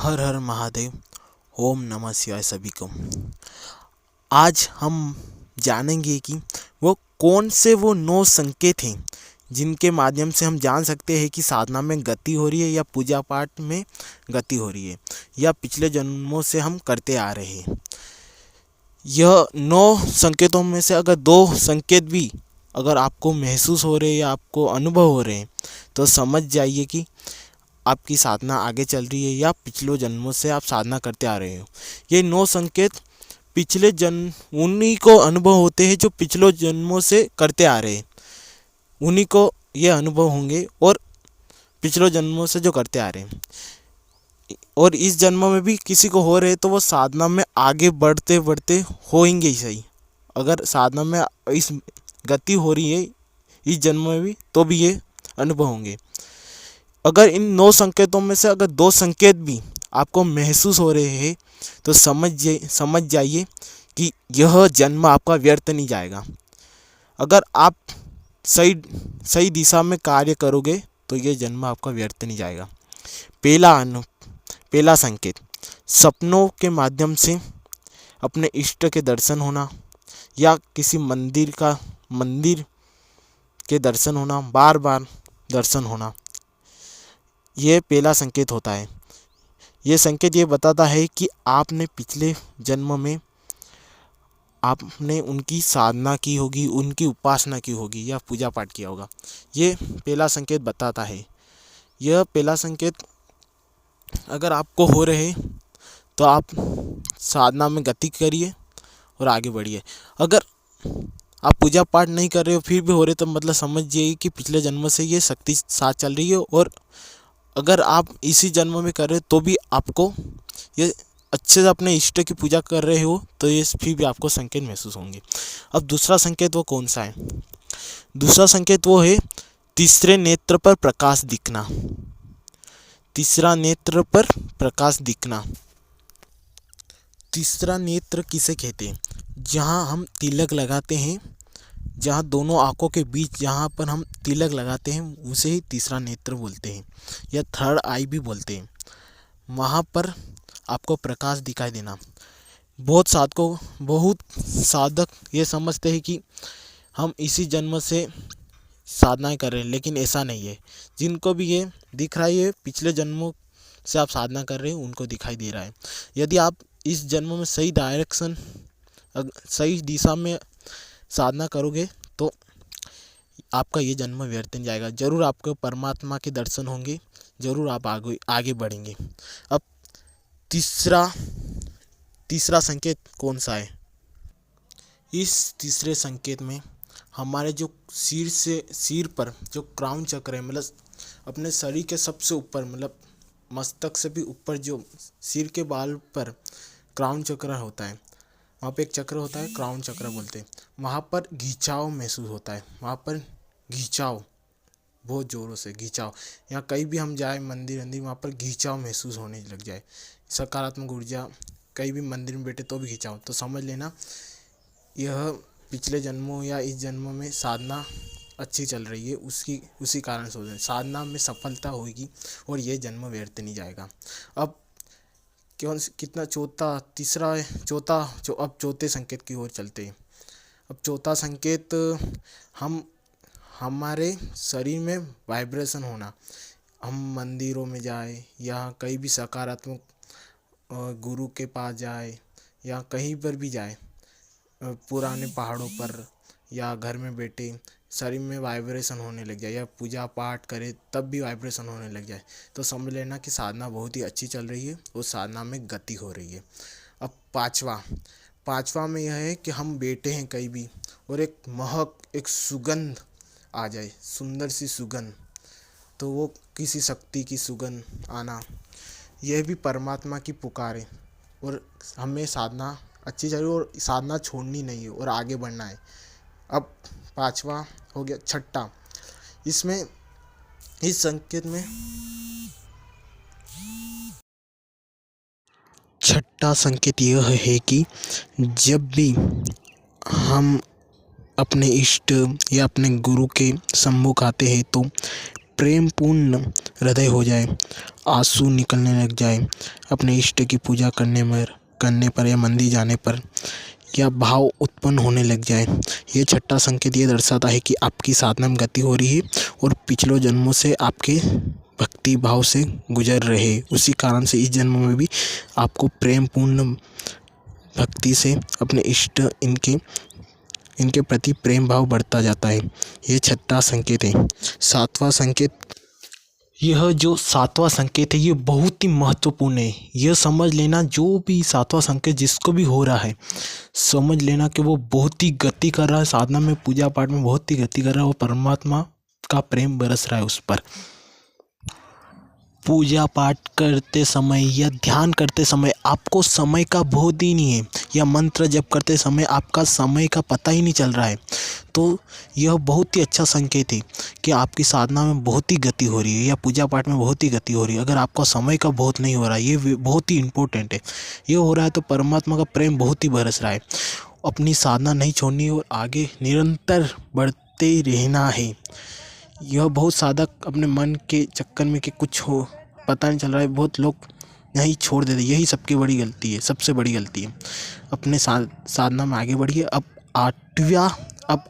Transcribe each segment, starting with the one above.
हर हर महादेव। ओम नमः शिवाय सभी को। आज हम जानेंगे कि वो 9 संकेत हैं जिनके माध्यम से हम जान सकते हैं कि साधना में गति हो रही है या पूजा पाठ में गति हो रही है या पिछले जन्मों से हम करते आ रहे हैं। यह 9 संकेतों में से अगर 2 संकेत भी अगर आपको महसूस हो रहे हैं या आपको अनुभव हो रहे हैं तो समझ जाइए कि आपकी साधना आगे चल रही है या पिछले जन्मों से आप साधना करते आ रहे हो। ये 9 संकेत पिछले जन्म उन्हीं को अनुभव होते हैं जो पिछले जन्मों से करते आ रहे हैं, उन्हीं को ये अनुभव होंगे और पिछले जन्मों से जो करते आ रहे हैं और इस जन्म में भी किसी को हो रहे तो वो साधना में आगे बढ़ते बढ़ते होंगे ही सही। अगर साधना में इस गति हो रही है इस जन्म में भी तो भी ये अनुभव होंगे। अगर इन 9 संकेतों में से अगर 2 संकेत भी आपको महसूस हो रहे हैं तो समझ जाइए कि यह जन्म आपका व्यर्थ नहीं जाएगा। अगर आप सही दिशा में कार्य करोगे तो ये जन्म आपका व्यर्थ नहीं जाएगा। पहला संकेत, सपनों के माध्यम से अपने इष्ट के दर्शन होना या किसी मंदिर के दर्शन होना, बार बार दर्शन होना, ये पहला संकेत होता है। ये संकेत ये बताता है कि आपने पिछले जन्म में आपने उनकी साधना की होगी, उनकी उपासना की होगी या पूजा पाठ किया होगा। ये पहला संकेत बताता है। यह पहला संकेत अगर आपको हो रहे तो आप साधना में गति करिए और आगे बढ़िए। अगर आप पूजा पाठ नहीं कर रहे हो फिर भी हो रहे तो मतलब समझिए कि पिछले जन्म से ये शक्ति साथ चल रही है और अगर आप इसी जन्म में कर रहे हो तो भी आपको ये अच्छे से अपने इष्ट की पूजा कर रहे हो तो ये फिर भी आपको संकेत महसूस होंगे। अब दूसरा संकेत वो कौन सा है? दूसरा संकेत वो है तीसरे नेत्र पर प्रकाश दिखना। तीसरा नेत्र पर प्रकाश दिखना। तीसरा नेत्र किसे कहते हैं? जहाँ हम तिलक लगाते हैं, जहाँ दोनों आंखों के बीच जहाँ पर हम तिलक लगाते हैं उसे ही तीसरा नेत्र बोलते हैं या थर्ड आई भी बोलते हैं। वहाँ पर आपको प्रकाश दिखाई देना। बहुत साधक ये समझते हैं कि हम इसी जन्म से साधनाएं कर रहे हैं, लेकिन ऐसा नहीं है। जिनको भी ये दिख रहा है पिछले जन्मों से आप साधना कर रहे हैं उनको दिखाई दे रहा है। यदि आप इस जन्म में सही दिशा में साधना करोगे तो आपका ये जन्म व्यर्थ नहीं जाएगा। जरूर आपको परमात्मा के दर्शन होंगे, जरूर आप आगे बढ़ेंगे। अब तीसरा संकेत कौन सा है? इस तीसरे संकेत में हमारे जो सिर पर जो क्राउन चक्र है, मतलब अपने शरीर के सबसे ऊपर, मतलब मस्तक से भी ऊपर जो सिर के बाल पर क्राउन चक्र होता है, वहाँ पे एक चक्र होता है, क्राउन चक्र बोलते हैं। वहाँ पर खिंचाव महसूस होता है। वहाँ पर खिंचाव, बहुत ज़ोरों से खिंचाव, या कहीं भी हम जाए मंदिर वहाँ पर खिंचाव महसूस होने लग जाए, सकारात्मक ऊर्जा, कहीं भी मंदिर में बैठे तो भी खिंचाव, तो समझ लेना यह पिछले जन्मों या इस जन्म में साधना अच्छी चल रही है, उसी कारण से हो रहा है। साधना में सफलता होगी और ये जन्म व्यर्थ नहीं जाएगा। अब कितना तीसरा है, अब चौथे संकेत की ओर चलते हैं। अब चौथा संकेत हमारे शरीर में वाइब्रेशन होना। हम मंदिरों में जाए या कहीं भी सकारात्मक गुरु के पास जाए या कहीं पर भी जाए, पुराने पहाड़ों पर या घर में बैठे शरीर में वाइब्रेशन होने लग जाए या पूजा पाठ करे तब भी वाइब्रेशन होने लग जाए तो समझ लेना कि साधना बहुत ही अच्छी चल रही है और साधना में गति हो रही है। अब पांचवा में यह है कि हम बैठे हैं कहीं भी और एक सुगंध आ जाए, सुंदर सी सुगंध, तो वो किसी शक्ति की सुगंध आना, यह भी परमात्मा की पुकार है और हमें साधना अच्छी चल रही है और साधना छोड़नी नहीं है और आगे बढ़ना है। अब 5वां हो गया। इस संकेत में छठा संकेत यह है कि जब भी हम अपने इष्ट या अपने गुरु के सम्मुख आते हैं तो प्रेमपूर्ण हृदय हो जाए, आंसू निकलने लग जाए अपने इष्ट की पूजा करने पर या मंदिर जाने पर, या भाव उत्पन्न होने लग जाए। ये छठा संकेत ये दर्शाता है कि आपकी साधना में गति हो रही है और पिछले जन्मों से आपके भक्ति भाव से गुजर रहे, उसी कारण से इस जन्म में भी आपको प्रेमपूर्ण भक्ति से अपने इष्ट इनके प्रति प्रेम भाव बढ़ता जाता है। ये छठा संकेत है। सातवां संकेत, यह जो सातवां संकेत है ये बहुत ही महत्वपूर्ण है। यह समझ लेना, जो भी सातवां संकेत जिसको भी हो रहा है, समझ लेना कि वो बहुत ही गति कर रहा है, साधना में पूजा पाठ में बहुत ही गति कर रहा है और परमात्मा का प्रेम बरस रहा है उस पर। पूजा पाठ करते समय या ध्यान करते समय आपको समय का बोध ही नहीं है, या मंत्र जप करते समय आपका समय का पता ही नहीं चल रहा है, तो यह बहुत ही अच्छा संकेत है कि आपकी साधना में बहुत ही गति हो रही है या पूजा पाठ में बहुत ही गति हो रही है। अगर आपका समय का बोध नहीं हो रहा है, ये बहुत ही इम्पोर्टेंट है। ये हो रहा है तो परमात्मा का प्रेम बहुत ही बरस रहा है। अपनी साधना नहीं छोड़नी और आगे निरंतर बढ़ते ही रहना है। यह बहुत साधक अपने मन के चक्कर में कि कुछ हो पता नहीं चल रहा है, बहुत लोग यही छोड़ देते। यही सबकी बड़ी गलती है, सबसे बड़ी गलती है। अपने साधना में आगे बढ़िए। अब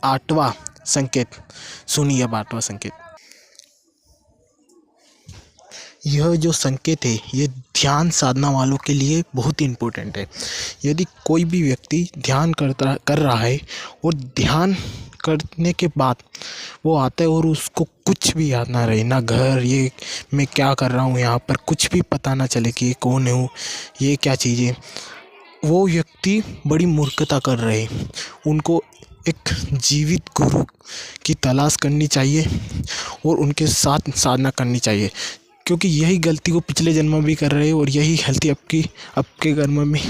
आठवां संकेत सुनिए। अब आठवां संकेत, यह जो संकेत है ये ध्यान साधना वालों के लिए बहुत ही इम्पोर्टेंट है। यदि कोई भी व्यक्ति ध्यान कर रहा है और ध्यान करने के बाद वो आता है और उसको कुछ भी याद ना रहे, ना घर, ये मैं क्या कर रहा हूँ यहाँ पर, कुछ भी पता ना चले कि ये कौन है, ये क्या चीज़ है, वो व्यक्ति बड़ी मूर्खता कर रहे हैं। उनको एक जीवित गुरु की तलाश करनी चाहिए और उनके साथ साधना करनी चाहिए, क्योंकि यही गलती वो पिछले जन्म में भी कर रहे हैं और यही गलती आपके जन्म में,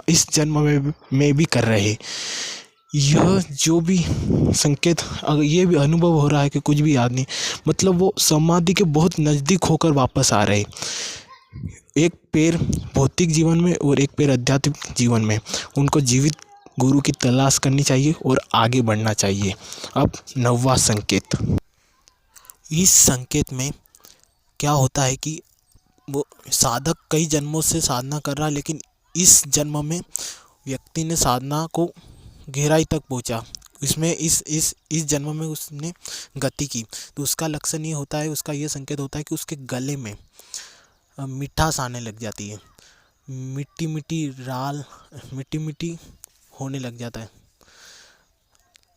इस जन्म में भी कर रहे हैं। यह जो भी संकेत, अगर ये भी अनुभव हो रहा है कि कुछ भी याद नहीं, मतलब वो समाधि के बहुत नज़दीक होकर वापस आ रहे हैं। एक पैर भौतिक जीवन में और एक पैर आध्यात्मिक जीवन में, उनको जीवित गुरु की तलाश करनी चाहिए और आगे बढ़ना चाहिए। अब नौवां संकेत, इस संकेत में क्या होता है कि वो साधक कई जन्मों से साधना कर रहा है, लेकिन इस जन्म में व्यक्ति ने साधना को गहराई तक पहुंचा, इसमें इस जन्म में उसने गति की, तो उसका लक्षण ये होता है, उसका ये संकेत होता है कि उसके गले में मिठास आने लग जाती है, मिट्टी मिट्टी होने लग जाता है,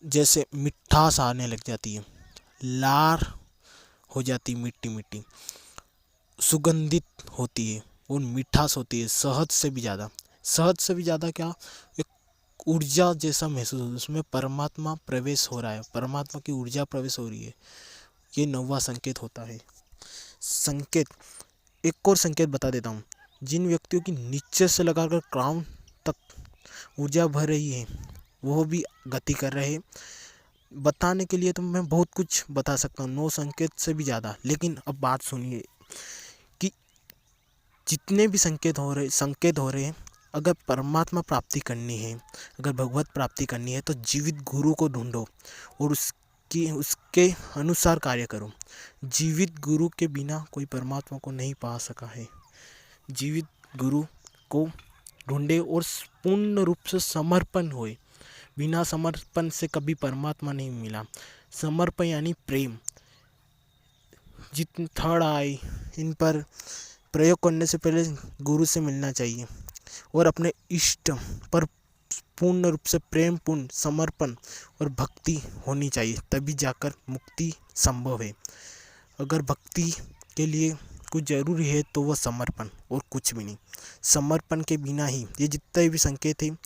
जैसे मिठास आने लग जाती है, लार हो जाती, मिट्टी सुगंधित होती है और मिठास होती है, शहद से भी ज़्यादा क्या, एक ऊर्जा जैसा महसूस होता है, उसमें परमात्मा प्रवेश हो रहा है, परमात्मा की ऊर्जा प्रवेश हो रही है। ये नौवां संकेत होता है। एक और संकेत बता देता हूँ। जिन व्यक्तियों की नीचे से लगाकर क्राउन तक ऊर्जा भर रही है, वो भी गति कर रहे हैं। बताने के लिए तो मैं बहुत कुछ बता सकता हूँ, 9 संकेत से भी ज़्यादा, लेकिन अब बात सुनिए कि जितने भी संकेत हो रहे हैं, अगर परमात्मा प्राप्ति करनी है, अगर भगवत प्राप्ति करनी है, तो जीवित गुरु को ढूंढो और उसके अनुसार कार्य करो। जीवित गुरु के बिना कोई परमात्मा को नहीं पा सका है। जीवित गुरु को ढूंढे और पूर्ण रूप से समर्पण होए। बिना समर्पण से कभी परमात्मा नहीं मिला। समर्पण यानी प्रेम। जितने थर्ड आई, इन पर प्रयोग करने से पहले गुरु से मिलना चाहिए और अपने इष्ट पर पूर्ण रूप से प्रेम पूर्ण समर्पण और भक्ति होनी चाहिए, तभी जाकर मुक्ति संभव है। अगर भक्ति के लिए कुछ जरूरी है तो वह समर्पण और कुछ भी नहीं। समर्पण के बिना ही ये जितने भी संकेत हैं,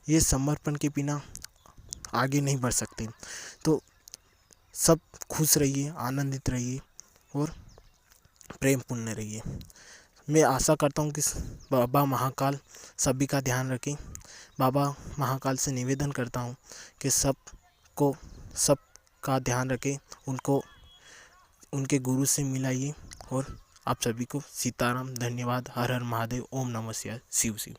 ये समर्पण के बिना आगे नहीं बढ़ सकते। तो सब खुश रहिए, आनंदित रहिए और प्रेम पूर्ण रहिए। मैं आशा करता हूँ कि बाबा महाकाल सभी का ध्यान रखें। बाबा महाकाल से निवेदन करता हूँ कि सबका ध्यान रखें, उनको उनके गुरु से मिलाइए। और आप सभी को सीताराम, धन्यवाद, हर हर महादेव, ओम नमः शिवाय, शिव शिव।